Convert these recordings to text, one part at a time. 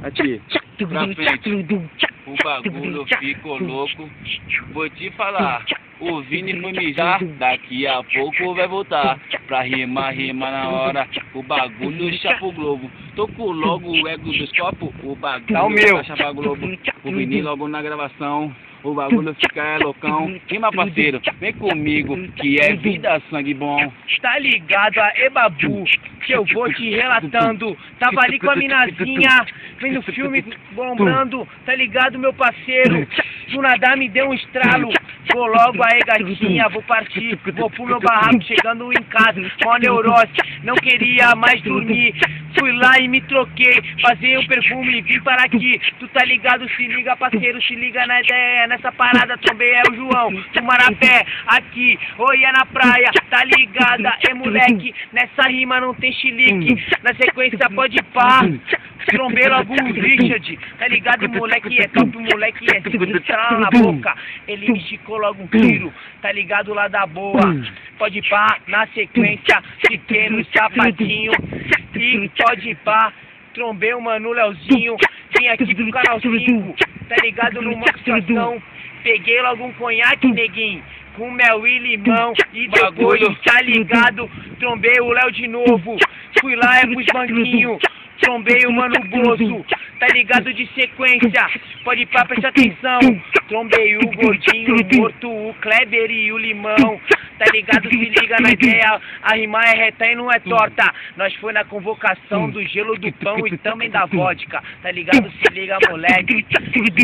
Aqui, pra frente, o bagulho ficou louco. Vou te falar, o Vini foi mijar, daqui a pouco vai voltar. Pra rimar na hora, o bagulho chapa o globo. Tocou logo o ego dos copos, o bagulho chapa o globo. O Vini logo na gravação, o bagulho fica loucão. Rima parceiro, vem comigo, que é vida, sangue bom. Tá ligado a Ebabu, que eu vou te relatando. Tava ali com a minazinha, vendo filme bombando. Tá ligado, meu parceiro? Do nada me deu um estralo. Vou logo aí, gatinha, vou partir. Vou pro meu barraco, chegando em casa. Mó neurose, não queria mais dormir. Fui lá e me troquei, passei o perfume, vim para aqui. Tu tá ligado, se liga parceiro, se liga na ideia. Nessa parada também é o João, do Marapé, aqui, olha na praia. Tá ligada, moleque, nessa rima não tem chilique. Na sequência pode pá, trombei logo o Richard. Tá ligado, moleque é top, moleque é estrala na boca. Ele me esticou logo um tiro, tá ligado lá da boa. Pode pá, na sequência, fiquei no sapatinho. E pode pá, trombei o mano Leozinho. Vim aqui pro canal 5, tá ligado, numa situação. Peguei logo um conhaque, neguinho, com mel e limão. E depois, tá ligado, trombei o Léo de novo. Fui lá, pros banquinhos, trombei o mano Bozo. Tá ligado, de sequência, pode pá, presta atenção. Trombei o Gordinho, o Morto, o Kleber e o Limão. Tá ligado, se liga na ideia, a rima é reta e não é torta. Nós foi na convocação do gelo do pão e também da vodka. Tá ligado, se liga, moleque,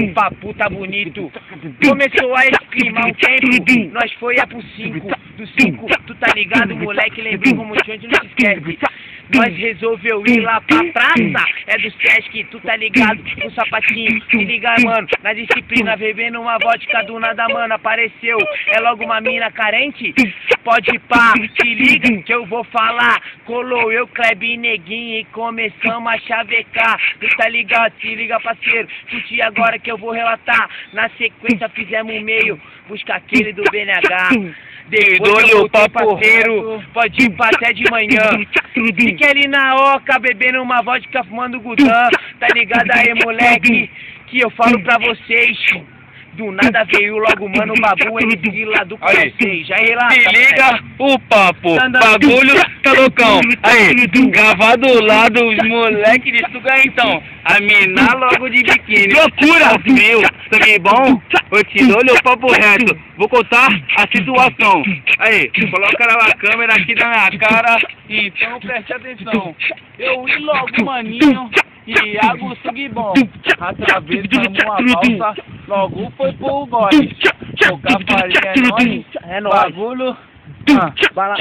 o papo tá bonito. Começou a esquimar um tempo, nós foi pro 5. Do 5, tu tá ligado, moleque, lembrou como tinha, não se esquece. Nós resolveu ir lá pra praça, é do Sesc, tu tá ligado, com sapatinho. Se liga, mano, na disciplina, bebendo uma vodka do nada, mano, apareceu. É logo uma mina carente, pode pá, se liga que eu vou falar. Colou eu, Kleber e Neguinho e começamos a chavecar. Tu tá ligado, se liga, parceiro, curti agora que eu vou relatar. Na sequência fizemos um meio, busca aquele do BNH. Depois eu voltei, parceiro, pode ir pra até de manhã. Fiquei ali na oca, bebendo uma vodka, fumando Gudan. Tá ligado aí, moleque, que eu falo pra vocês. Do nada veio logo, mano, o Babu, MC lá do Conhecei. Já relata, se liga o papo, bagulho tá loucão. Aí, gravado lá dos moleque de Suga, então. A mina logo de biquíni. Loucura! Meu, sangue bom? Eu te dou o papo reto. Vou contar a situação. Aí, coloca a câmera aqui na minha cara. Então preste atenção. Eu vi logo, maninho, e água sangue bom. Atravessamos a balsa, logo foi pro gole. Tocar farinha é nóis. Bagulho, bala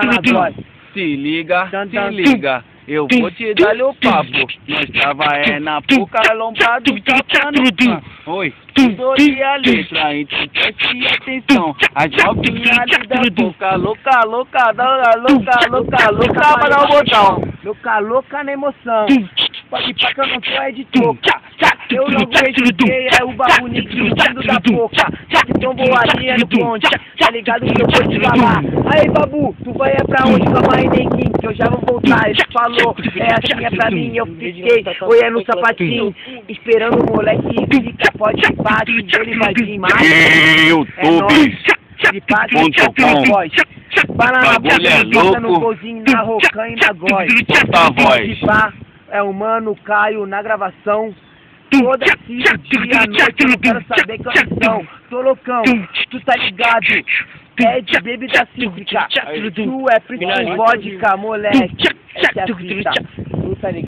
na glória. Se liga, se liga. Eu vou te dar o papo. Nós tava na boca lombado, tapando. Oi, tutori a letra, então preste atenção. As novinhas ali da boca, louca, louca, pra dar o botão. Louca na emoção. Pode pá que eu não sou de toca. Eu logo registrei, é o babu nítido da boca. Que tombou a linha no ponte, tá ligado que eu vou te falar. Aí, babu, tu vai pra onde? Calma aí, neguinho, que eu já vou voltar. Ele falou, é assim, é pra mim, eu fiquei. Oi, é no sapatinho, esperando o moleque fica. Pode pá, que ele vai vir mais. É nóis, de pá, que eu voz. Banana boca no golzinho, na rocan e na góis. Pode pá, é o mano Caio na gravação. Toda dia, noite, eu não quero saber que horas são. Tô loucão, tu tá ligado? É de bebida cítrica. Tu é príncipe vodka, moleque. Essa é a fita. Tu tá ligado?